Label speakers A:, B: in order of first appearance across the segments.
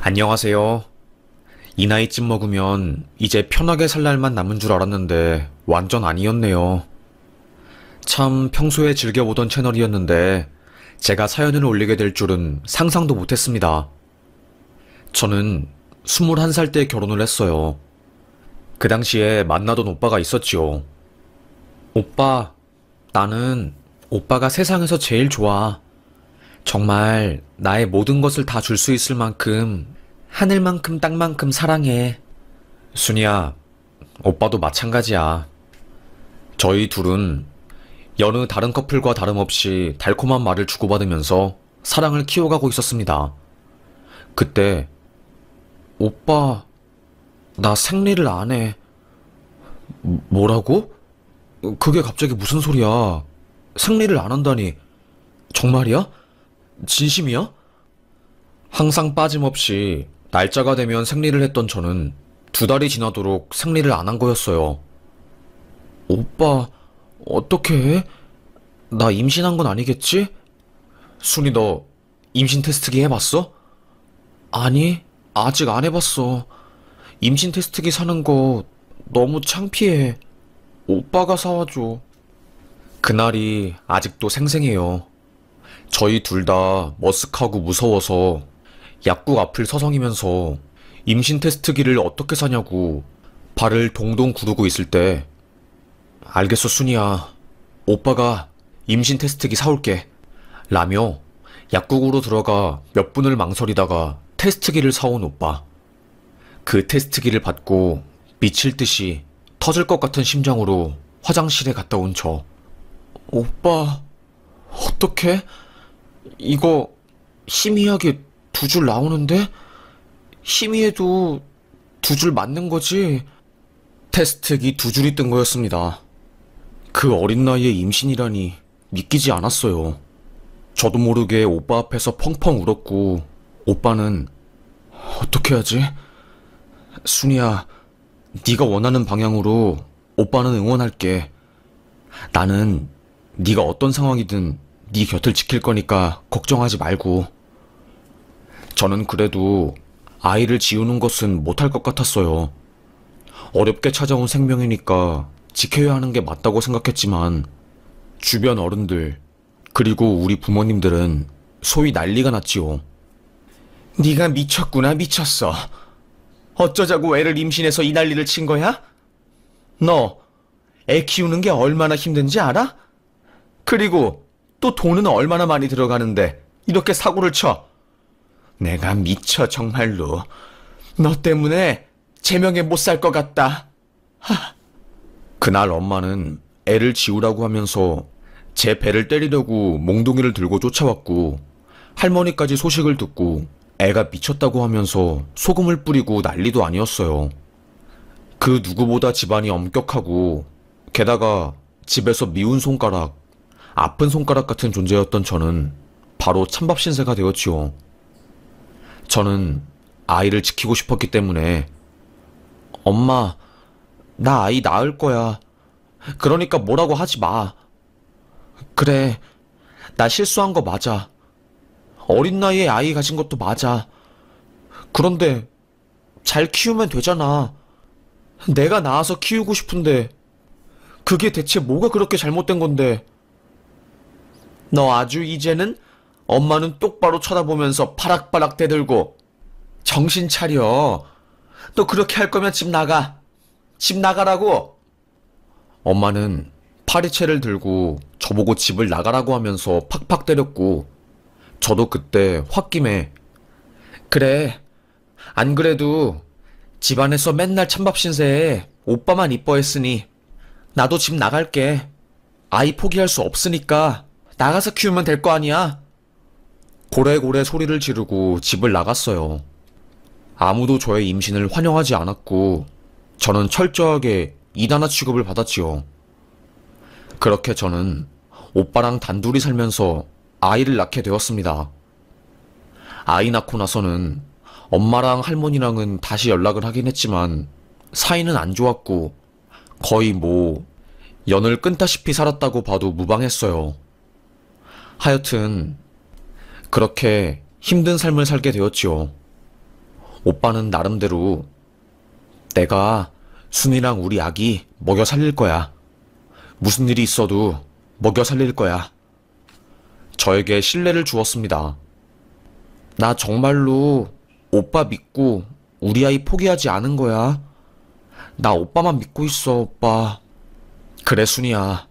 A: 안녕하세요. 이 나이쯤 먹으면 이제 편하게 살 날만 남은 줄 알았는데 완전 아니었네요. 참 평소에 즐겨보던 채널이었는데 제가 사연을 올리게 될 줄은 상상도 못했습니다. 저는 21살 때 결혼을 했어요. 그 당시에 만나던 오빠가 있었지요. 오빠, 나는 오빠가 세상에서 제일 좋아. 정말 나의 모든 것을 다 줄 수 있을 만큼 하늘만큼 땅만큼 사랑해. 순이야, 오빠도 마찬가지야. 저희 둘은 여느 다른 커플과 다름없이 달콤한 말을 주고받으면서 사랑을 키워가고 있었습니다. 그때 오빠, 나 생리를 안 해. 뭐라고? 그게 갑자기 무슨 소리야? 생리를 안 한다니. 정말이야? 진심이야? 항상 빠짐없이 날짜가 되면 생리를 했던 저는 2달이 지나도록 생리를 안 한 거였어요. 오빠, 어떻게 해? 나 임신한 건 아니겠지? 순이 너 임신 테스트기 해봤어? 아니, 아직 안 해봤어. 임신 테스트기 사는 거 너무 창피해. 오빠가 사와줘. 그날이 아직도 생생해요. 저희 둘 다 머쓱하고 무서워서 약국 앞을 서성이면서 임신 테스트기를 어떻게 사냐고 발을 동동 구르고 있을 때, 알겠어, 순이야. 오빠가 임신 테스트기 사올게. 라며 약국으로 들어가 몇 분을 망설이다가 테스트기를 사온 오빠. 그 테스트기를 받고 미칠 듯이 터질 것 같은 심장으로 화장실에 갔다 온 저. 오빠, 어떡해? 이거 희미하게 2줄 나오는데? 희미해도 2줄 맞는 거지? 테스트기 2줄이 뜬 거였습니다. 그 어린 나이에 임신이라니 믿기지 않았어요. 저도 모르게 오빠 앞에서 펑펑 울었고, 오빠는 어떻게 하지? 순이야, 네가 원하는 방향으로 오빠는 응원할게. 나는 네가 어떤 상황이든 네 곁을 지킬 거니까 걱정하지 말고. 저는 그래도 아이를 지우는 것은 못할 것 같았어요. 어렵게 찾아온 생명이니까 지켜야 하는 게 맞다고 생각했지만 주변 어른들 그리고 우리 부모님들은 소위 난리가 났지요. 네가 미쳤구나, 미쳤어. 어쩌자고 애를 임신해서 이 난리를 친 거야? 너 애 키우는 게 얼마나 힘든지 알아? 그리고 또 돈은 얼마나 많이 들어가는데 이렇게 사고를 쳐? 내가 미쳐 정말로. 너 때문에 제명에 못 살 것 같다. 그날 엄마는 애를 지우라고 하면서 제 배를 때리려고 몽둥이를 들고 쫓아왔고, 할머니까지 소식을 듣고 애가 미쳤다고 하면서 소금을 뿌리고 난리도 아니었어요. 그 누구보다 집안이 엄격하고 게다가 집에서 미운 손가락, 아픈 손가락 같은 존재였던 저는 바로 찬밥 신세가 되었지요. 저는 아이를 지키고 싶었기 때문에 엄마, 나 아이 낳을 거야. 그러니까 뭐라고 하지 마. 그래, 나 실수한 거 맞아. 어린 나이에 아이 가진 것도 맞아. 그런데 잘 키우면 되잖아. 내가 낳아서 키우고 싶은데 그게 대체 뭐가 그렇게 잘못된 건데. 너 아주 이제는 엄마는 똑바로 쳐다보면서 파락파락 대들고 정신 차려. 너 그렇게 할 거면 집 나가. 집 나가라고. 엄마는 파리채를 들고 저보고 집을 나가라고 하면서 팍팍 때렸고, 저도 그때 홧김에 그래, 안 그래도 집안에서 맨날 찬밥 신세에 오빠만 이뻐했으니 나도 집 나갈게. 아이 포기할 수 없으니까 나가서 키우면 될 거 아니야. 고래고래 소리를 지르고 집을 나갔어요. 아무도 저의 임신을 환영하지 않았고 저는 철저하게 이단아 취급을 받았지요. 그렇게 저는 오빠랑 단둘이 살면서 아이를 낳게 되었습니다. 아이 낳고 나서는 엄마랑 할머니랑은 다시 연락을 하긴 했지만 사이는 안 좋았고 거의 연을 끊다시피 살았다고 봐도 무방했어요. 하여튼 그렇게 힘든 삶을 살게 되었지요. 오빠는 나름대로 내가 순이랑 우리 아기 먹여 살릴 거야. 무슨 일이 있어도 먹여 살릴 거야. 저에게 신뢰를 주었습니다. 나 정말로 오빠 믿고 우리 아이 포기하지 않은 거야. 나 오빠만 믿고 있어, 오빠. 그래, 순이야.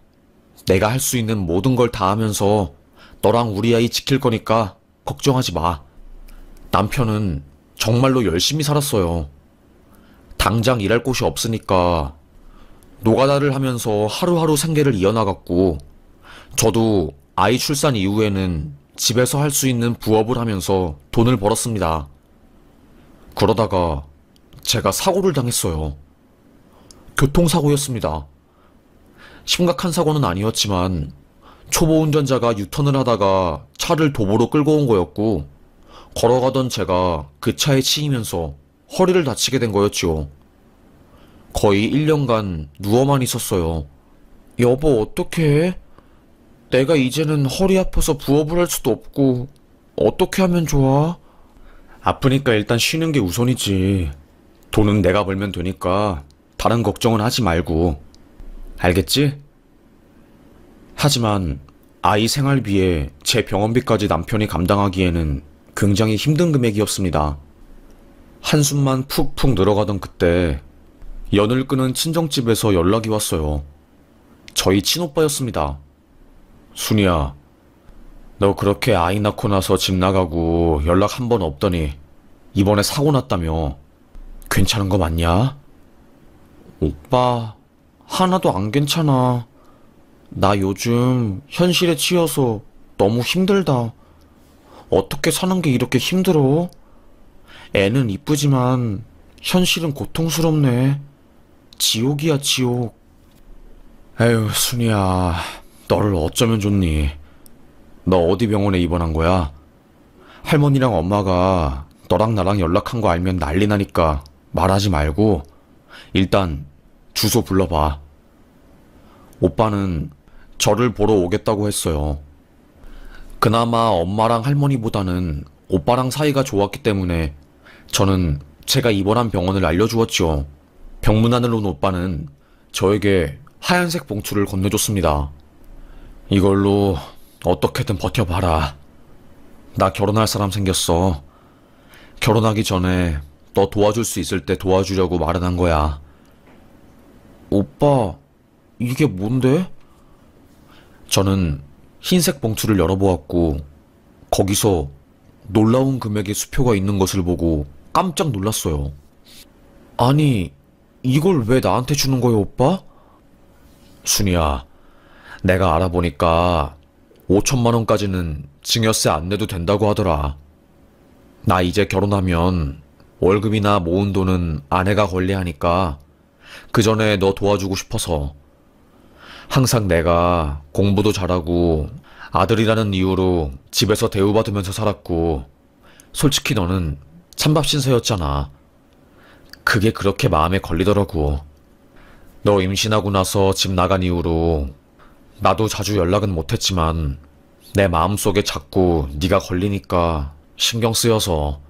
A: 내가 할 수 있는 모든 걸 다 하면서 너랑 우리 아이 지킬 거니까 걱정하지 마. 남편은 정말로 열심히 살았어요. 당장 일할 곳이 없으니까 노가다를 하면서 하루하루 생계를 이어나갔고, 저도 아이 출산 이후에는 집에서 할 수 있는 부업을 하면서 돈을 벌었습니다. 그러다가 제가 사고를 당했어요. 교통사고였습니다. 심각한 사고는 아니었지만 초보 운전자가 유턴을 하다가 차를 도보로 끌고 온 거였고, 걸어가던 제가 그 차에 치이면서 허리를 다치게 된 거였지요. 거의 1년간 누워만 있었어요. 여보, 어떡해? 내가 이제는 허리 아파서 부업을 할 수도 없고 어떻게 하면 좋아? 아프니까 일단 쉬는 게 우선이지. 돈은 내가 벌면 되니까 다른 걱정은 하지 말고. 알겠지? 하지만 아이 생활비에 제 병원비까지 남편이 감당하기에는 굉장히 힘든 금액이었습니다. 한숨만 푹푹 늘어가던 그때 연을 끄는 친정집에서 연락이 왔어요. 저희 친오빠였습니다. 순이야, 너 그렇게 아이 낳고 나서 집 나가고 연락 한 번 없더니 이번에 사고 났다며. 괜찮은 거 맞냐? 오빠, 하나도 안 괜찮아. 나 요즘 현실에 치여서 너무 힘들다. 어떻게 사는 게 이렇게 힘들어? 애는 이쁘지만 현실은 고통스럽네. 지옥이야, 지옥. 에휴, 순이야, 너를 어쩌면 좋니? 너 어디 병원에 입원한 거야? 할머니랑 엄마가 너랑 나랑 연락한 거 알면 난리 나니까 말하지 말고 일단 주소 불러봐. 오빠는 저를 보러 오겠다고 했어요. 그나마 엄마랑 할머니보다는 오빠랑 사이가 좋았기 때문에 저는 제가 입원한 병원을 알려주었지요. 병문안을 온 오빠는 저에게 하얀색 봉투를 건네줬습니다. 이걸로 어떻게든 버텨봐라. 나 결혼할 사람 생겼어. 결혼하기 전에 너 도와줄 수 있을 때 도와주려고 마련한 거야. 오빠, 이게 뭔데? 저는 흰색 봉투를 열어보았고 거기서 놀라운 금액의 수표가 있는 것을 보고 깜짝 놀랐어요. 아니, 이걸 왜 나한테 주는 거야, 오빠? 순이야, 내가 알아보니까 5천만 원까지는 증여세 안 내도 된다고 하더라. 나 이제 결혼하면 월급이나 모은 돈은 아내가 관리하니까 그 전에 너 도와주고 싶어서. 항상 내가 공부도 잘하고 아들이라는 이유로 집에서 대우받으면서 살았고, 솔직히 너는 찬밥 신세였잖아. 그게 그렇게 마음에 걸리더라고. 너 임신하고 나서 집 나간 이후로 나도 자주 연락은 못했지만 내 마음속에 자꾸 네가 걸리니까 신경 쓰여서.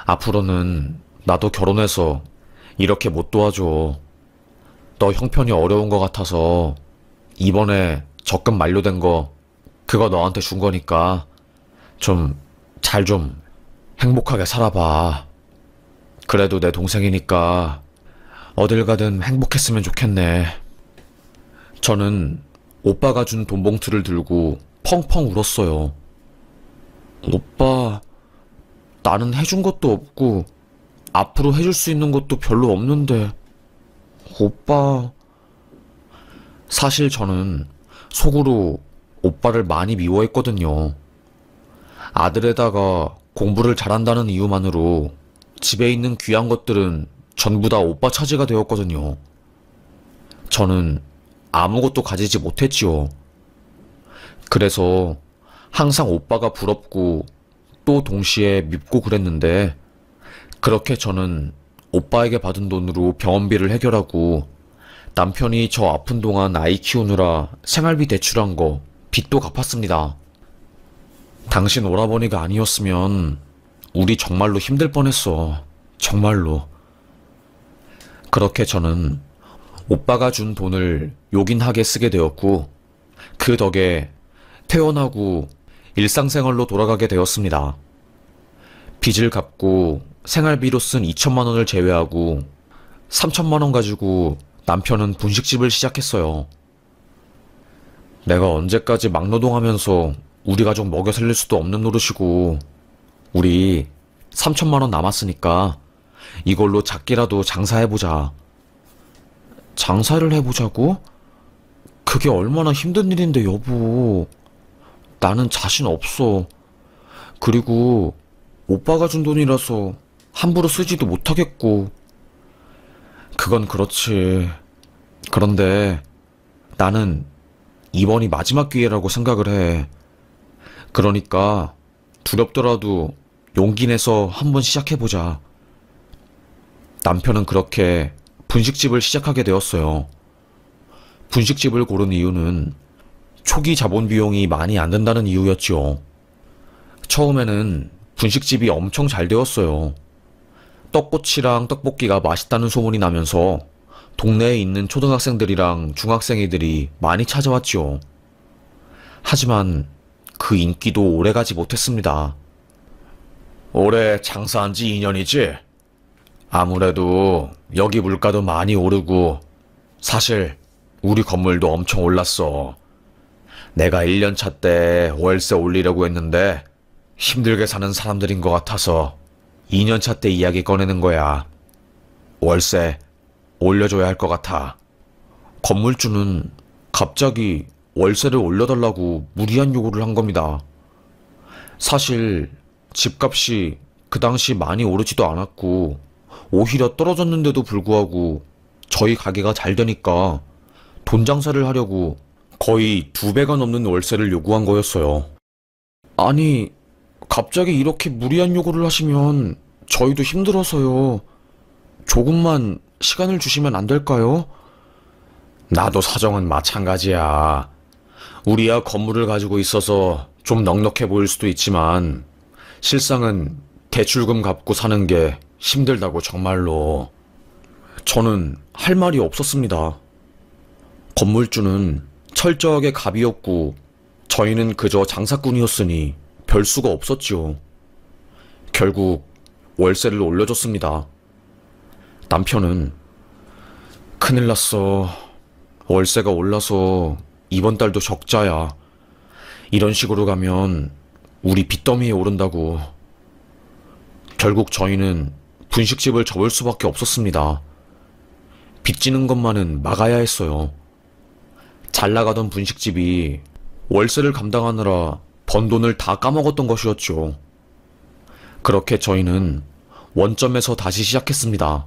A: 앞으로는 나도 결혼해서 이렇게 못 도와줘. 너 형편이 어려운 것 같아서 이번에 적금 만료된 거 그거 너한테 준 거니까 좀 잘 좀 행복하게 살아봐. 그래도 내 동생이니까 어딜 가든 행복했으면 좋겠네. 저는 오빠가 준 돈 봉투를 들고 펑펑 울었어요. 오빠, 나는 해준 것도 없고 앞으로 해줄 수 있는 것도 별로 없는데 오빠. 사실 저는 속으로 오빠를 많이 미워했거든요. 아들에다가 공부를 잘한다는 이유만으로 집에 있는 귀한 것들은 전부 다 오빠 차지가 되었거든요. 저는 아무것도 가지지 못했지요. 그래서 항상 오빠가 부럽고 또 동시에 밉고 그랬는데, 그렇게 저는 오빠에게 받은 돈으로 병원비를 해결하고 남편이 저 아픈 동안 아이 키우느라 생활비 대출한 거 빚도 갚았습니다. 당신 오라버니가 아니었으면 우리 정말로 힘들 뻔했어. 정말로. 그렇게 저는 오빠가 준 돈을 요긴하게 쓰게 되었고, 그 덕에 퇴원하고 일상생활로 돌아가게 되었습니다. 빚을 갚고 생활비로 쓴 2천만 원을 제외하고 3천만 원 가지고 남편은 분식집을 시작했어요. 내가 언제까지 막노동하면서 우리 가족 먹여 살릴 수도 없는 노릇이고, 우리 3천만 원 남았으니까 이걸로 작게라도 장사해보자. 장사를 해보자고? 그게 얼마나 힘든 일인데, 여보. 나는 자신 없어. 그리고 오빠가 준 돈이라서 함부로 쓰지도 못하겠고. 그건 그렇지. 그런데 나는 이번이 마지막 기회라고 생각을 해. 그러니까 두렵더라도 용기 내서 한번 시작해보자. 남편은 그렇게 분식집을 시작하게 되었어요. 분식집을 고른 이유는 초기 자본 비용이 많이 안 든다는 이유였죠. 처음에는 분식집이 엄청 잘 되었어요. 떡꼬치랑 떡볶이가 맛있다는 소문이 나면서 동네에 있는 초등학생들이랑 중학생이들이 많이 찾아왔죠. 하지만 그 인기도 오래가지 못했습니다. 올해 장사한 지 2년이지? 아무래도 여기 물가도 많이 오르고 사실 우리 건물도 엄청 올랐어. 내가 1년차 때 월세 올리려고 했는데 힘들게 사는 사람들인 것 같아서 2년차 때 이야기 꺼내는 거야. 월세 올려줘야 할 것 같아. 건물주는 갑자기 월세를 올려달라고 무리한 요구를 한 겁니다. 사실 집값이 그 당시 많이 오르지도 않았고 오히려 떨어졌는데도 불구하고 저희 가게가 잘 되니까 돈 장사를 하려고 거의 2배가 넘는 월세를 요구한 거였어요. 아니, 갑자기 이렇게 무리한 요구를 하시면 저희도 힘들어서요. 조금만 시간을 주시면 안 될까요? 나도 사정은 마찬가지야. 우리야 건물을 가지고 있어서 좀 넉넉해 보일 수도 있지만 실상은 대출금 갚고 사는 게 힘들다고 정말로. 저는 할 말이 없었습니다. 건물주는 철저하게 갑이었고 저희는 그저 장사꾼이었으니 별 수가 없었지요. 결국 월세를 올려줬습니다. 남편은 큰일 났어. 월세가 올라서 이번 달도 적자야. 이런 식으로 가면 우리 빚더미에 오른다고. 결국 저희는 분식집을 접을 수밖에 없었습니다. 빚지는 것만은 막아야 했어요. 잘 나가던 분식집이 월세를 감당하느라 번 돈을 다 까먹었던 것이었죠. 그렇게 저희는 원점에서 다시 시작했습니다.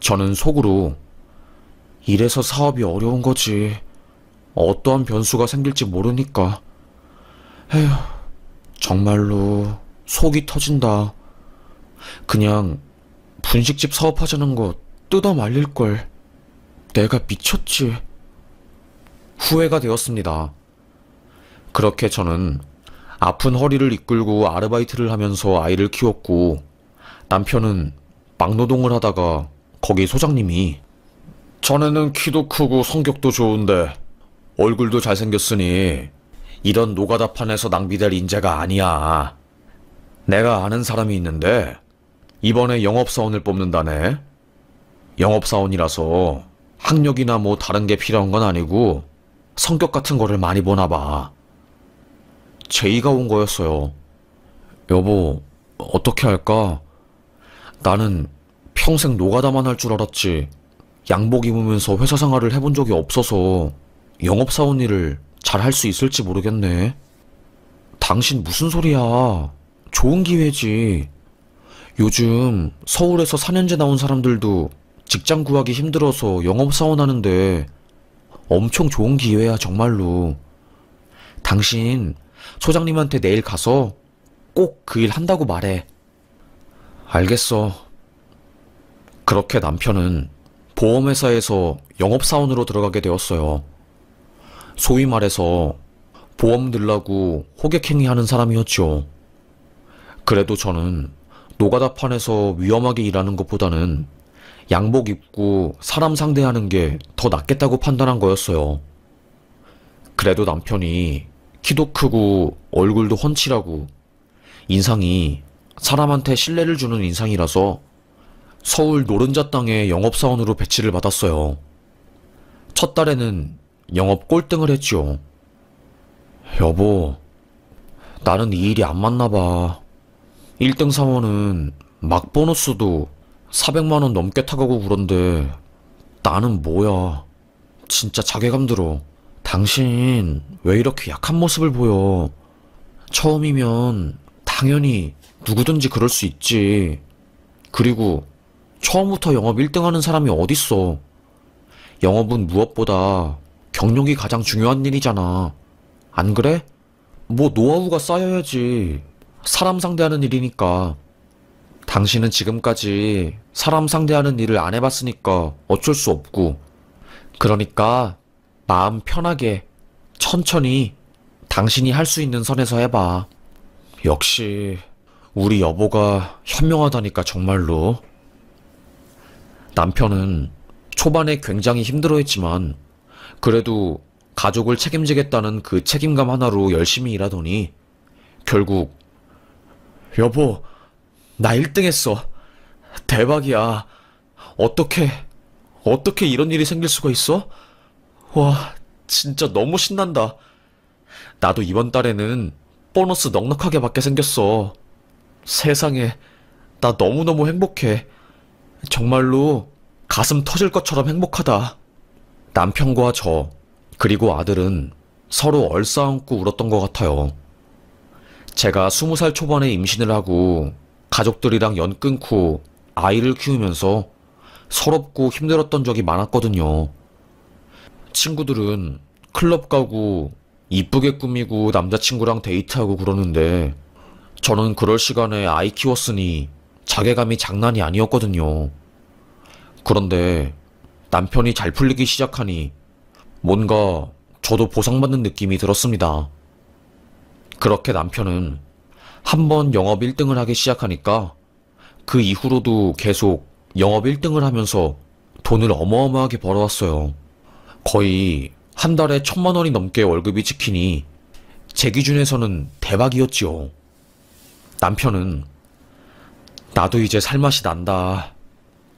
A: 저는 속으로 이래서 사업이 어려운 거지. 어떠한 변수가 생길지 모르니까. 에휴, 정말로 속이 터진다. 그냥 분식집 사업하자는 거 뜯어 말릴걸. 내가 미쳤지. 후회가 되었습니다. 그렇게 저는 아픈 허리를 이끌고 아르바이트를 하면서 아이를 키웠고 남편은 막노동을 하다가 거기 소장님이 자네는 키도 크고 성격도 좋은데 얼굴도 잘생겼으니 이런 노가다판에서 낭비될 인재가 아니야. 내가 아는 사람이 있는데 이번에 영업사원을 뽑는다네. 영업사원이라서 학력이나 뭐 다른 게 필요한 건 아니고 성격 같은 거를 많이 보나 봐. 제의가 온 거였어요. 여보, 어떻게 할까? 나는 평생 노가다만 할 줄 알았지. 양복 입으면서 회사 생활을 해본 적이 없어서 영업사원 일을 잘 할 수 있을지 모르겠네. 당신 무슨 소리야. 좋은 기회지. 요즘 서울에서 4년제 나온 사람들도 직장 구하기 힘들어서 영업사원 하는데 엄청 좋은 기회야, 정말로. 당신 소장님한테 내일 가서 꼭 그 일 한다고 말해. 알겠어. 그렇게 남편은 보험회사에서 영업사원으로 들어가게 되었어요. 소위 말해서 보험 들라고 호객행위 하는 사람이었죠. 그래도 저는 노가다판에서 위험하게 일하는 것보다는 양복 입고 사람 상대하는 게 더 낫겠다고 판단한 거였어요. 그래도 남편이 키도 크고 얼굴도 훤칠하고 인상이 사람한테 신뢰를 주는 인상이라서 서울 노른자 땅에 영업사원으로 배치를 받았어요. 첫 달에는 영업 꼴등을 했지요. 여보, 나는 이 일이 안 맞나 봐. 1등 사원은 막 보너스도 400만 원 넘게 타가고 그런데 나는 뭐야. 진짜 자괴감 들어. 당신 왜 이렇게 약한 모습을 보여? 처음이면 당연히 누구든지 그럴 수 있지. 그리고 처음부터 영업 1등 하는 사람이 어딨어. 영업은 무엇보다 경력이 가장 중요한 일이잖아. 안 그래? 뭐 노하우가 쌓여야지. 사람 상대하는 일이니까. 당신은 지금까지 사람 상대하는 일을 안 해봤으니까 어쩔 수 없고. 그러니까 마음 편하게 천천히 당신이 할 수 있는 선에서 해봐. 역시 우리 여보가 현명하다니까 정말로. 남편은 초반에 굉장히 힘들어했지만 그래도 가족을 책임지겠다는 그 책임감 하나로 열심히 일하더니 결국 여보, 나 1등 했어. 대박이야. 어떻게 이런 일이 생길 수가 있어? 와, 진짜 너무 신난다. 나도 이번 달에는 보너스 넉넉하게 받게 생겼어. 세상에, 나 너무너무 행복해. 정말로 가슴 터질 것처럼 행복하다. 남편과 저, 그리고 아들은 서로 얼싸안고 울었던 것 같아요. 제가 20살 초반에 임신을 하고 가족들이랑 연 끊고 아이를 키우면서 서럽고 힘들었던 적이 많았거든요. 친구들은 클럽 가고 이쁘게 꾸미고 남자친구랑 데이트하고 그러는데 저는 그럴 시간에 아이 키웠으니 자괴감이 장난이 아니었거든요. 그런데 남편이 잘 풀리기 시작하니 뭔가 저도 보상받는 느낌이 들었습니다. 그렇게 남편은 한번 영업 1등을 하기 시작하니까 그 이후로도 계속 영업 1등을 하면서 돈을 어마어마하게 벌어왔어요. 거의 한 달에 1,000만 원이 넘게 월급이 찍히니 제 기준에서는 대박이었지요. 남편은 나도 이제 살맛이 난다.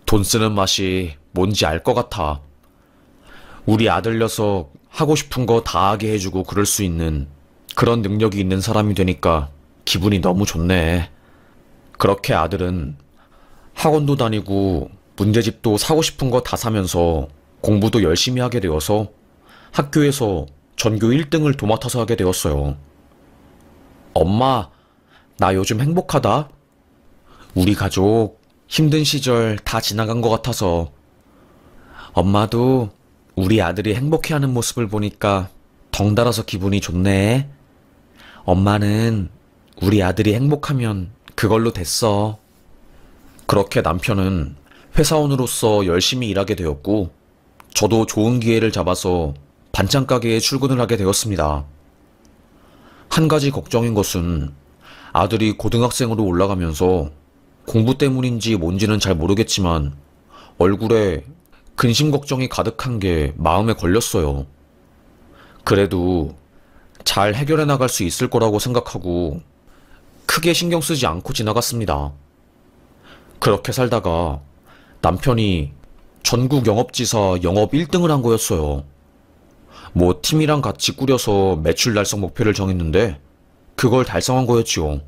A: 돈 쓰는 맛이 뭔지 알 것 같아. 우리 아들 녀석 하고 싶은 거 다 하게 해주고 그럴 수 있는 그런 능력이 있는 사람이 되니까 기분이 너무 좋네. 그렇게 아들은 학원도 다니고 문제집도 사고 싶은 거 다 사면서 공부도 열심히 하게 되어서 학교에서 전교 1등을 도맡아서 하게 되었어요. 엄마, 나 요즘 행복하다. 우리 가족 힘든 시절 다 지나간 것 같아서. 엄마도 우리 아들이 행복해하는 모습을 보니까 덩달아서 기분이 좋네. 엄마는 우리 아들이 행복하면 그걸로 됐어. 그렇게 남편은 회사원으로서 열심히 일하게 되었고 저도 좋은 기회를 잡아서 반찬 가게에 출근을 하게 되었습니다. 한 가지 걱정인 것은 아들이 고등학생으로 올라가면서 공부 때문인지 뭔지는 잘 모르겠지만 얼굴에 근심 걱정이 가득한 게 마음에 걸렸어요. 그래도 잘 해결해 나갈 수 있을 거라고 생각하고 크게 신경 쓰지 않고 지나갔습니다. 그렇게 살다가 남편이 전국 영업지사 영업 1등을 한 거였어요. 뭐 팀이랑 같이 꾸려서 매출 달성 목표를 정했는데 그걸 달성한 거였지요.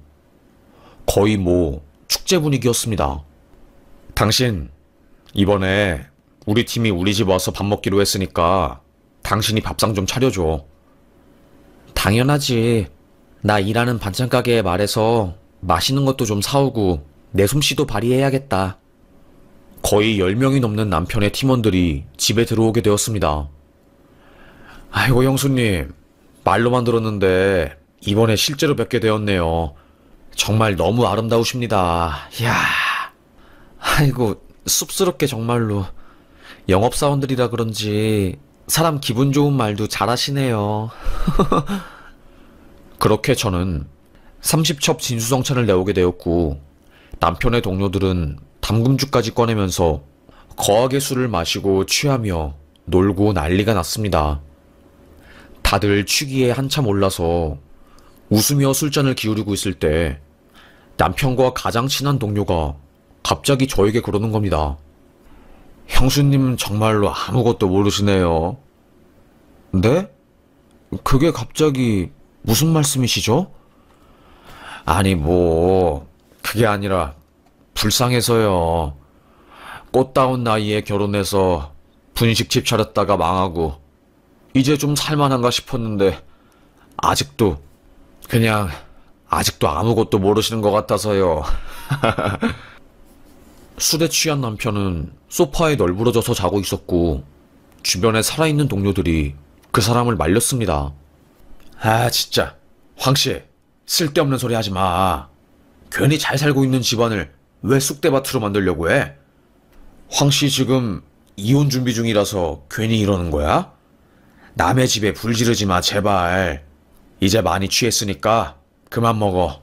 A: 거의 뭐 축제 분위기였습니다. 당신, 이번에 우리 팀이 우리 집 와서 밥 먹기로 했으니까 당신이 밥상 좀 차려줘. 당연하지. 나 일하는 반찬 가게에 말해서 맛있는 것도 좀 사오고 내 솜씨도 발휘해야겠다. 거의 10명이 넘는 남편의 팀원들이 집에 들어오게 되었습니다. 아이고 형수님, 말로만 들었는데 이번에 실제로 뵙게 되었네요. 정말 너무 아름다우십니다. 이야, 아이고 쑥스럽게 정말로. 영업사원들이라 그런지 사람 기분 좋은 말도 잘하시네요. 그렇게 저는 30첩 진수성찬을 내오게 되었고 남편의 동료들은 담금주까지 꺼내면서 거하게 술을 마시고 취하며 놀고 난리가 났습니다. 다들 취기에 한참 올라서 웃으며 술잔을 기울이고 있을 때 남편과 가장 친한 동료가 갑자기 저에게 그러는 겁니다. 형수님은 정말로 아무것도 모르시네요. 네? 그게 갑자기 무슨 말씀이시죠? 아니 그게 아니라 불쌍해서요. 꽃다운 나이에 결혼해서 분식집 차렸다가 망하고 이제 좀 살만한가 싶었는데 아직도 아무것도 모르시는 것 같아서요. 술에 취한 남편은 소파에 널브러져서 자고 있었고 주변에 살아있는 동료들이 그 사람을 말렸습니다. 아 진짜 황씨, 쓸데없는 소리 하지 마. 괜히 잘 살고 있는 집안을 왜 쑥대밭으로 만들려고 해? 황씨 지금 이혼 준비 중이라서 괜히 이러는 거야? 남의 집에 불 지르지 마 제발. 이제 많이 취했으니까 그만 먹어.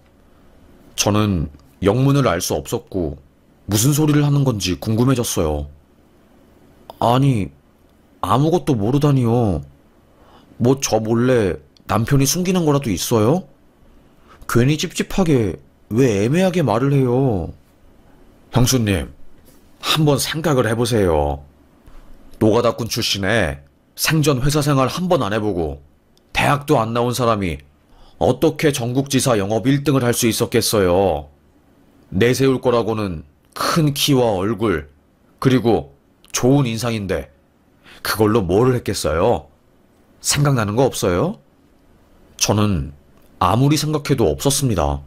A: 저는 영문을 알 수 없었고 무슨 소리를 하는 건지 궁금해졌어요. 아니, 아무것도 모르다니요. 뭐 저 몰래 남편이 숨기는 거라도 있어요? 괜히 찝찝하게 왜 애매하게 말을 해요? 형수님, 한번 생각을 해보세요. 노가다꾼 출신에 생전 회사 생활 한 번 안 해보고 대학도 안 나온 사람이 어떻게 전국지사 영업 1등을 할 수 있었겠어요? 내세울 거라고는 큰 키와 얼굴, 그리고 좋은 인상인데 그걸로 뭐를 했겠어요? 생각나는 거 없어요? 저는 아무리 생각해도 없었습니다.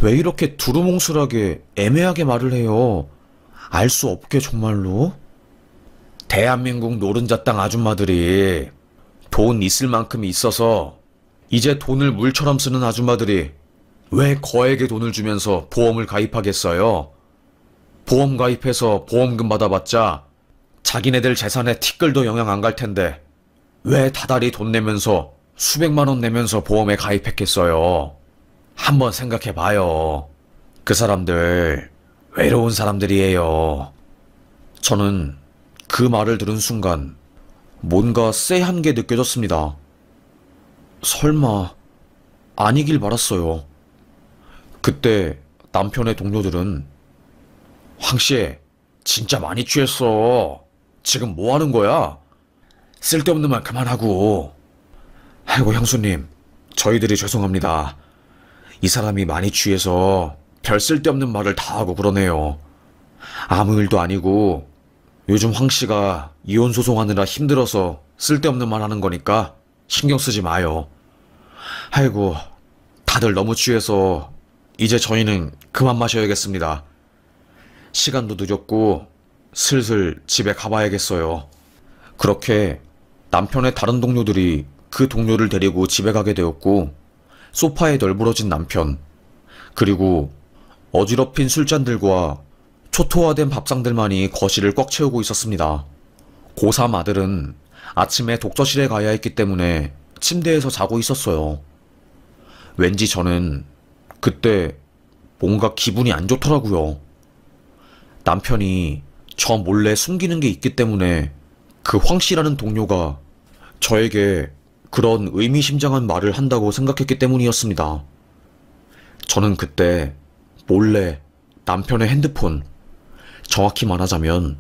A: 왜 이렇게 두루뭉술하게 애매하게 말을 해요? 알 수 없게 정말로? 대한민국 노른자 땅 아줌마들이 돈 있을 만큼 있어서 이제 돈을 물처럼 쓰는 아줌마들이 왜 거액의 돈을 주면서 보험을 가입하겠어요? 보험 가입해서 보험금 받아봤자 자기네들 재산에 티끌도 영향 안 갈 텐데 왜 다달이 돈 내면서 수백만 원 내면서 보험에 가입했겠어요? 한번 생각해봐요. 그 사람들 외로운 사람들이에요. 저는 그 말을 들은 순간 뭔가 쎄한 게 느껴졌습니다. 설마 아니길 바랐어요. 그때 남편의 동료들은 황씨, 진짜 많이 취했어. 지금 뭐 하는 거야? 쓸데없는 말 그만하고. 아이고 형수님, 저희들이 죄송합니다. 이 사람이 많이 취해서 별 쓸데없는 말을 다 하고 그러네요. 아무 일도 아니고 요즘 황씨가 이혼 소송하느라 힘들어서 쓸데없는 말 하는 거니까 신경 쓰지 마요. 아이고, 다들 너무 취해서 이제 저희는 그만 마셔야겠습니다. 시간도 늦었고 슬슬 집에 가봐야겠어요. 그렇게 남편의 다른 동료들이 그 동료를 데리고 집에 가게 되었고 소파에 널브러진 남편, 그리고 어지럽힌 술잔들과 초토화된 밥상들만이 거실을 꽉 채우고 있었습니다. 고3 아들은 아침에 독서실에 가야 했기 때문에 침대에서 자고 있었어요. 왠지 저는 그때 뭔가 기분이 안 좋더라고요. 남편이 저 몰래 숨기는 게 있기 때문에 그 황씨라는 동료가 저에게 그런 의미심장한 말을 한다고 생각했기 때문이었습니다. 저는 그때 몰래 남편의 핸드폰, 정확히 말하자면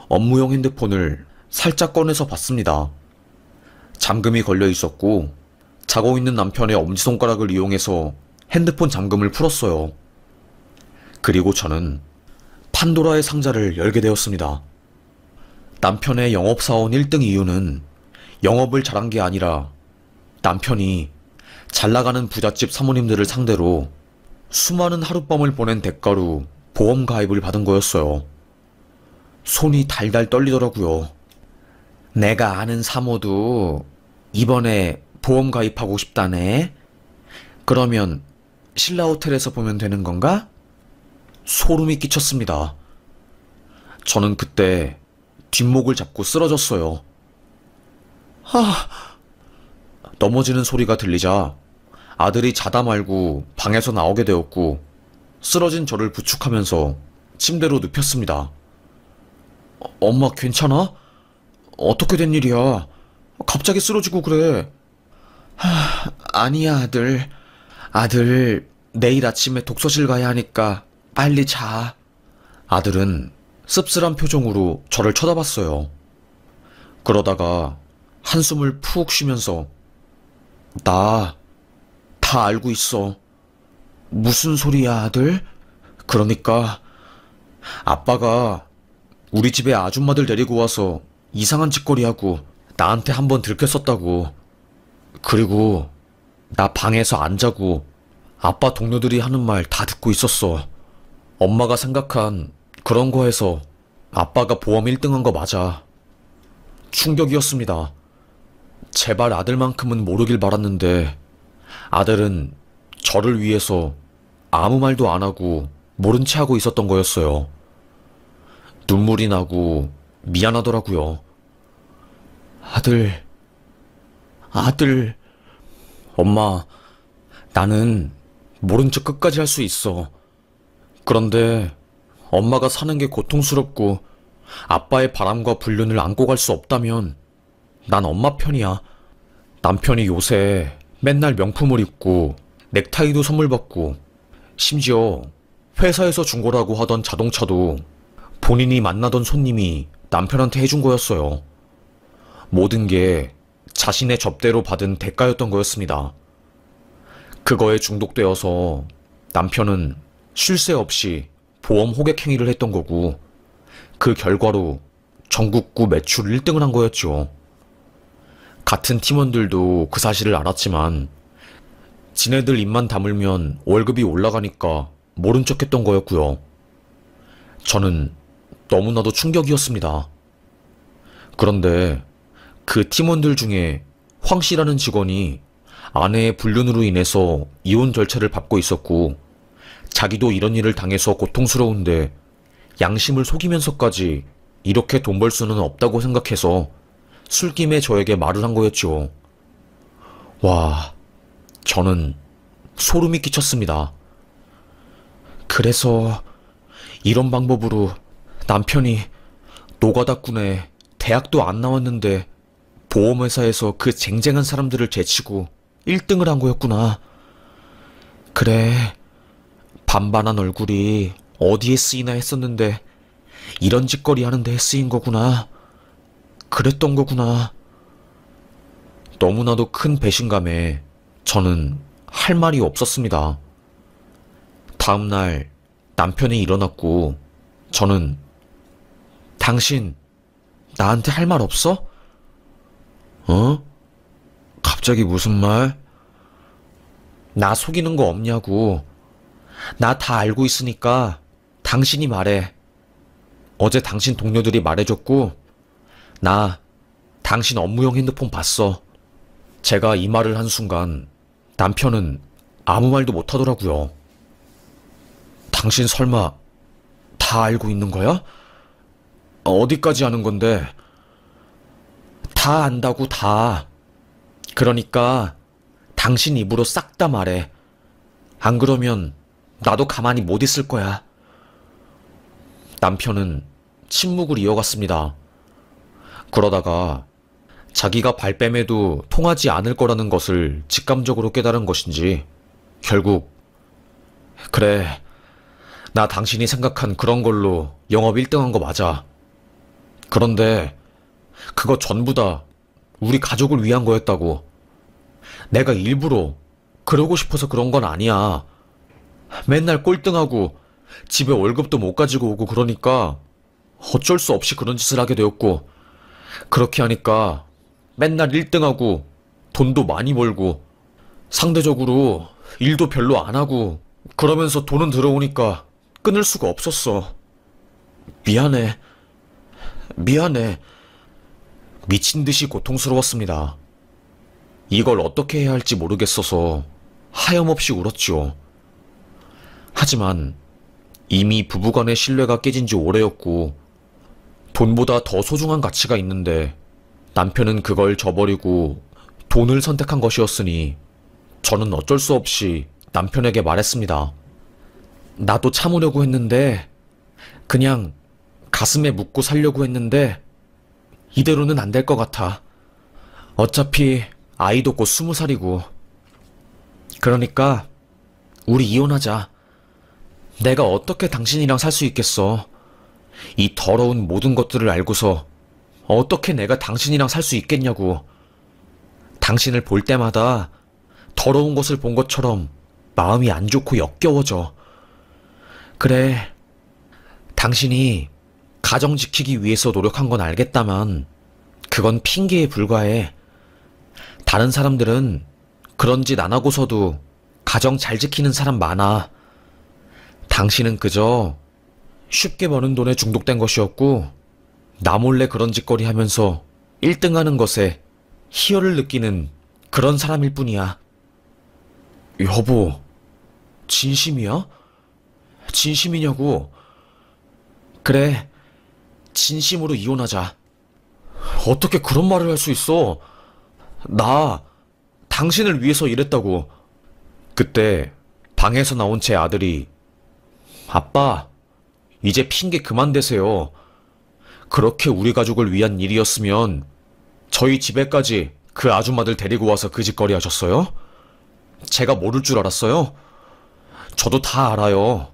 A: 업무용 핸드폰을 살짝 꺼내서 봤습니다. 잠금이 걸려 있었고 자고 있는 남편의 엄지손가락을 이용해서 핸드폰 잠금을 풀었어요. 그리고 저는 판도라의 상자를 열게 되었습니다. 남편의 영업사원 1등 이유는 영업을 잘한 게 아니라 남편이 잘나가는 부잣집 사모님들을 상대로 수많은 하룻밤을 보낸 대가로 보험 가입을 받은 거였어요. 손이 달달 떨리더라고요. 내가 아는 사모도 이번에 보험 가입하고 싶다네. 그러면 신라호텔에서 보면 되는 건가? 소름이 끼쳤습니다. 저는 그때 뒷목을 잡고 쓰러졌어요. 넘어지는 소리가 들리자 아들이 자다 말고 방에서 나오게 되었고 쓰러진 저를 부축하면서 침대로 눕혔습니다. 엄마 괜찮아? 어떻게 된 일이야? 갑자기 쓰러지고 그래. 아니야, 아들. 아들, 내일 아침에 독서실 가야 하니까 빨리 자. 아들은 씁쓸한 표정으로 저를 쳐다봤어요. 그러다가 한숨을 푹 쉬면서 나 다 알고 있어. 무슨 소리야, 아들? 그러니까 아빠가 우리 집에 아줌마들 데리고 와서 이상한 짓거리하고 나한테 한번 들켰었다고. 그리고 나 방에서 안 자고 아빠 동료들이 하는 말 다 듣고 있었어. 엄마가 생각한 그런 거에서 아빠가 보험 1등한 거 맞아. 충격이었습니다. 제발 아들만큼은 모르길 바랐는데 아들은 저를 위해서 아무 말도 안 하고 모른 채 하고 있었던 거였어요. 눈물이 나고 미안하더라고요. 아들, 엄마, 나는 모른 척 끝까지 할 수 있어. 그런데 엄마가 사는 게 고통스럽고 아빠의 바람과 불륜을 안고 갈 수 없다면 난 엄마 편이야. 남편이 요새 맨날 명품을 입고 넥타이도 선물 받고 심지어 회사에서 준 거라고 하던 자동차도 본인이 만나던 손님이 남편한테 해준 거였어요. 모든 게 자신의 접대로 받은 대가였던 거였습니다. 그거에 중독되어서 남편은 쉴 새 없이 보험 호객 행위를 했던 거고 그 결과로 전국구 매출 1등을 한 거였죠. 같은 팀원들도 그 사실을 알았지만 지네들 입만 다물면 월급이 올라가니까 모른 척 했던 거였고요. 저는 너무나도 충격이었습니다. 그런데 그 팀원들 중에 황 씨라는 직원이 아내의 불륜으로 인해서 이혼 절차를 밟고 있었고 자기도 이런 일을 당해서 고통스러운데 양심을 속이면서까지 이렇게 돈 벌 수는 없다고 생각해서 술김에 저에게 말을 한 거였죠. 와, 저는 소름이 끼쳤습니다. 그래서 이런 방법으로 남편이 노가다꾼에 대학도 안 나왔는데 보험회사에서 그 쟁쟁한 사람들을 제치고 1등을 한 거였구나. 그래, 반반한 얼굴이 어디에 쓰이나 했었는데 이런 짓거리 하는 데에 쓰인 거구나. 그랬던 거구나. 너무나도 큰 배신감에 저는 할 말이 없었습니다. 다음날 남편이 일어났고 저는 당신 나한테 할 말 없어? 어? 갑자기 무슨 말? 나 속이는 거 없냐고. 나 다 알고 있으니까 당신이 말해. 어제 당신 동료들이 말해줬고 나 당신 업무용 핸드폰 봤어. 제가 이 말을 한 순간 남편은 아무 말도 못하더라고요. 당신 설마 다 알고 있는 거야? 어디까지 아는 건데? 다 안다고 다. 그러니까 당신 입으로 싹 다 말해. 안 그러면 나도 가만히 못 있을 거야. 남편은 침묵을 이어갔습니다. 그러다가 자기가 발뺌해도 통하지 않을 거라는 것을 직감적으로 깨달은 것인지 결국 그래, 나 당신이 생각한 그런 걸로 영업 1등한 거 맞아. 그런데 그거 전부 다 우리 가족을 위한 거였다고. 내가 일부러 그러고 싶어서 그런 건 아니야. 맨날 꼴등하고 집에 월급도 못 가지고 오고 그러니까 어쩔 수 없이 그런 짓을 하게 되었고 그렇게 하니까 맨날 1등하고 돈도 많이 벌고 상대적으로 일도 별로 안 하고 그러면서 돈은 들어오니까 끊을 수가 없었어. 미안해. 미친 듯이 고통스러웠습니다. 이걸 어떻게 해야 할지 모르겠어서 하염없이 울었죠. 하지만 이미 부부간의 신뢰가 깨진 지 오래였고 돈보다 더 소중한 가치가 있는데 남편은 그걸 저버리고 돈을 선택한 것이었으니 저는 어쩔 수 없이 남편에게 말했습니다. 나도 참으려고 했는데, 그냥 가슴에 묻고 살려고 했는데, 이대로는 안 될 것 같아. 어차피 아이도 곧 20살이고. 그러니까 우리 이혼하자. 내가 어떻게 당신이랑 살 수 있겠어. 이 더러운 모든 것들을 알고서 어떻게 내가 당신이랑 살 수 있겠냐고. 당신을 볼 때마다 더러운 것을 본 것처럼 마음이 안 좋고 역겨워져. 그래, 당신이 가정 지키기 위해서 노력한 건 알겠다만 그건 핑계에 불과해. 다른 사람들은 그런 짓 안 하고서도 가정 잘 지키는 사람 많아. 당신은 그저 쉽게 버는 돈에 중독된 것이었고 나 몰래 그런 짓거리 하면서 1등 하는 것에 희열을 느끼는 그런 사람일 뿐이야. 여보, 진심이야? 진심이냐고? 그래, 진심으로 이혼하자. 어떻게 그런 말을 할 수 있어? 나 당신을 위해서 일했다고. 그때 방에서 나온 제 아들이 아빠, 이제 핑계 그만 대세요. 그렇게 우리 가족을 위한 일이었으면 저희 집에까지 그 아줌마들 데리고 와서 그 짓거리 하셨어요? 제가 모를 줄 알았어요? 저도 다 알아요.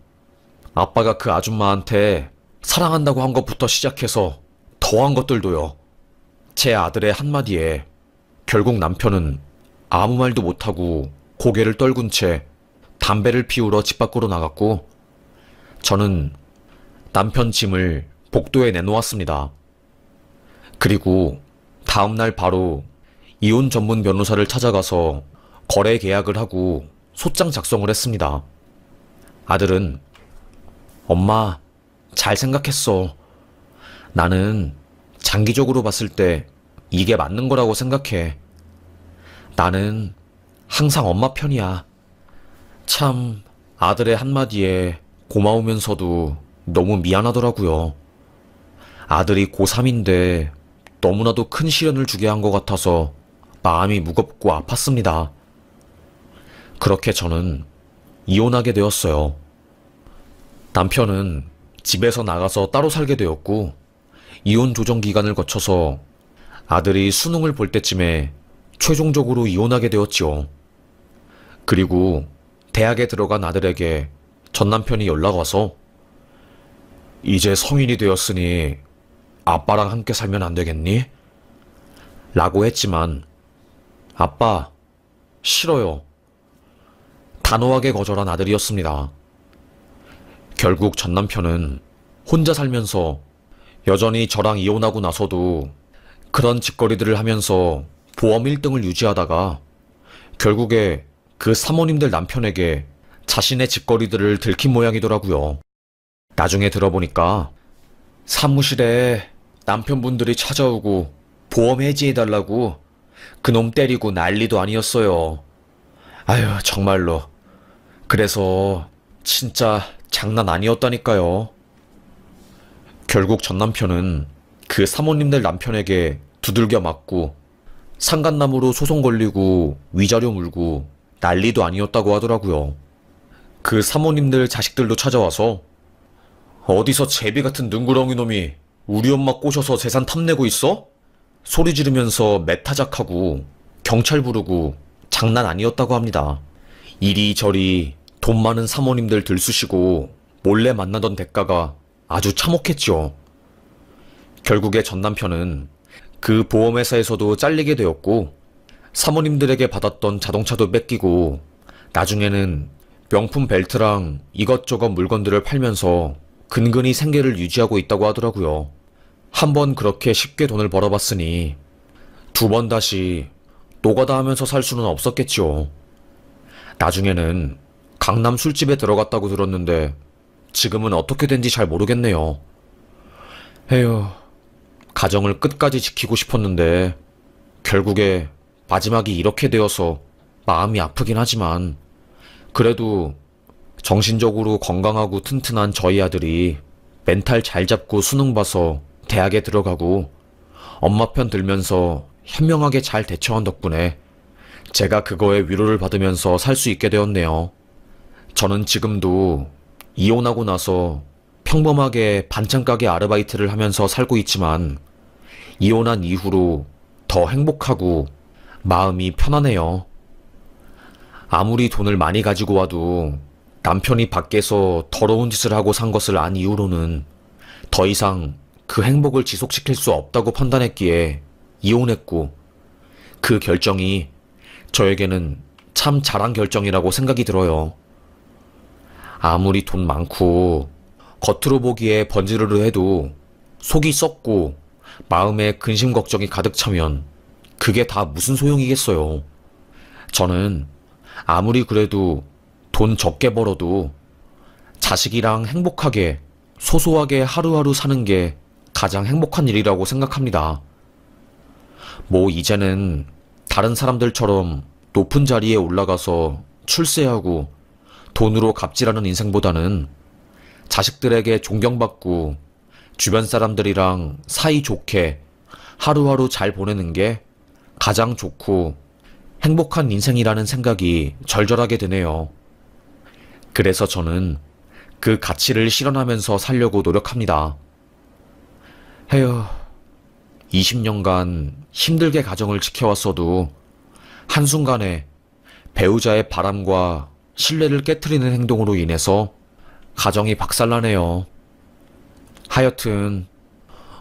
A: 아빠가 그 아줌마한테 사랑한다고 한 것부터 시작해서 더한 것들도요. 제 아들의 한마디에 결국 남편은 아무 말도 못하고 고개를 떨군 채 담배를 피우러 집 밖으로 나갔고 저는 남편 짐을 복도에 내놓았습니다. 그리고 다음날 바로 이혼 전문 변호사를 찾아가서 거래 계약을 하고 소장 작성을 했습니다. 아들은 엄마, 잘 생각했어. 나는 장기적으로 봤을 때 이게 맞는 거라고 생각해. 나는 항상 엄마 편이야. 참, 아들의 한마디에 고마우면서도 너무 미안하더라고요. 아들이 고3인데 너무나도 큰 시련을 주게 한 것 같아서 마음이 무겁고 아팠습니다. 그렇게 저는 이혼하게 되었어요. 남편은 집에서 나가서 따로 살게 되었고 이혼 조정 기간을 거쳐서 아들이 수능을 볼 때쯤에 최종적으로 이혼하게 되었지요. 그리고 대학에 들어간 아들에게 전 남편이 연락 와서 이제 성인이 되었으니 아빠랑 함께 살면 안 되겠니? 라고 했지만 아빠, 싫어요. 단호하게 거절한 아들이었습니다. 결국 전 남편은 혼자 살면서 여전히 저랑 이혼하고 나서도 그런 짓거리들을 하면서 보험 1등을 유지하다가 결국에 그 사모님들 남편에게 자신의 짓거리들을 들킨 모양이더라고요. 나중에 들어보니까 사무실에 남편분들이 찾아오고 보험 해지해달라고 그놈 때리고 난리도 아니었어요. 아유, 정말로. 그래서 진짜 장난 아니었다니까요. 결국 전 남편은 그 사모님들 남편에게 두들겨 맞고 상간남으로 소송 걸리고 위자료 물고 난리도 아니었다고 하더라고요. 그 사모님들 자식들도 찾아와서 어디서 제비 같은 능구렁이 놈이 우리 엄마 꼬셔서 재산 탐내고 있어? 소리 지르면서 매타작하고 경찰 부르고 장난 아니었다고 합니다. 이리저리 돈 많은 사모님들 들쑤시고 몰래 만나던 대가가 아주 참혹했죠. 결국에 전 남편은 그 보험회사에서도 잘리게 되었고 사모님들에게 받았던 자동차도 뺏기고 나중에는 명품 벨트랑 이것저것 물건들을 팔면서 근근히 생계를 유지하고 있다고 하더라고요. 한 번 그렇게 쉽게 돈을 벌어봤으니 두 번 다시 노가다 하면서 살 수는 없었겠지요. 나중에는 강남 술집에 들어갔다고 들었는데 지금은 어떻게 된지 잘 모르겠네요. 에휴, 가정을 끝까지 지키고 싶었는데 결국에 마지막이 이렇게 되어서 마음이 아프긴 하지만 그래도 정신적으로 건강하고 튼튼한 저희 아들이 멘탈 잘 잡고 수능 봐서 대학에 들어가고 엄마 편 들면서 현명하게 잘 대처한 덕분에 제가 그거에 위로를 받으면서 살 수 있게 되었네요. 저는 지금도 이혼하고 나서 평범하게 반찬 가게 아르바이트를 하면서 살고 있지만 이혼한 이후로 더 행복하고 마음이 편하네요. 아무리 돈을 많이 가지고 와도 남편이 밖에서 더러운 짓을 하고 산 것을 안 이후로는 더 이상 그 행복을 지속시킬 수 없다고 판단했기에 이혼했고, 그 결정이 저에게는 참 잘한 결정이라고 생각이 들어요. 아무리 돈 많고 겉으로 보기에 번지르르 해도 속이 썩고 마음에 근심 걱정이 가득 차면 그게 다 무슨 소용이겠어요. 저는 아무리 그래도 돈 적게 벌어도 자식이랑 행복하게 소소하게 하루하루 사는 게 가장 행복한 일이라고 생각합니다. 뭐 이제는 다른 사람들처럼 높은 자리에 올라가서 출세하고 돈으로 갑질하는 인생보다는 자식들에게 존경받고 주변 사람들이랑 사이 좋게 하루하루 잘 보내는 게 가장 좋고 행복한 인생이라는 생각이 절절하게 드네요. 그래서 저는 그 가치를 실현하면서 살려고 노력합니다. 에휴, 20년간 힘들게 가정을 지켜왔어도 한순간에 배우자의 바람과 신뢰를 깨트리는 행동으로 인해서 가정이 박살나네요. 하여튼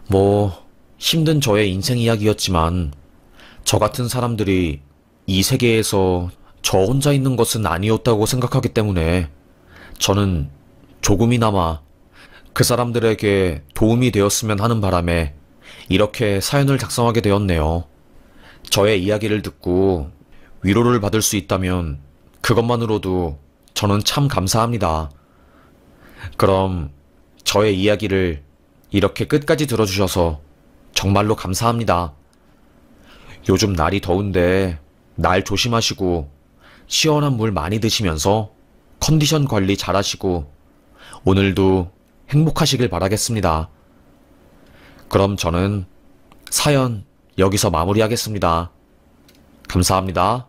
A: 뭐 힘든 저의 인생 이야기였지만 저 같은 사람들이 이 세계에서 저 혼자 있는 것은 아니었다고 생각하기 때문에 저는 조금이나마 그 사람들에게 도움이 되었으면 하는 바람에 이렇게 사연을 작성하게 되었네요. 저의 이야기를 듣고 위로를 받을 수 있다면 그것만으로도 저는 참 감사합니다. 그럼 저의 이야기를 이렇게 끝까지 들어주셔서 정말로 감사합니다. 요즘 날이 더운데 날 조심하시고 시원한 물 많이 드시면서 컨디션 관리 잘 하시고 오늘도 행복하시길 바라겠습니다. 그럼 저는 사연 여기서 마무리하겠습니다. 감사합니다.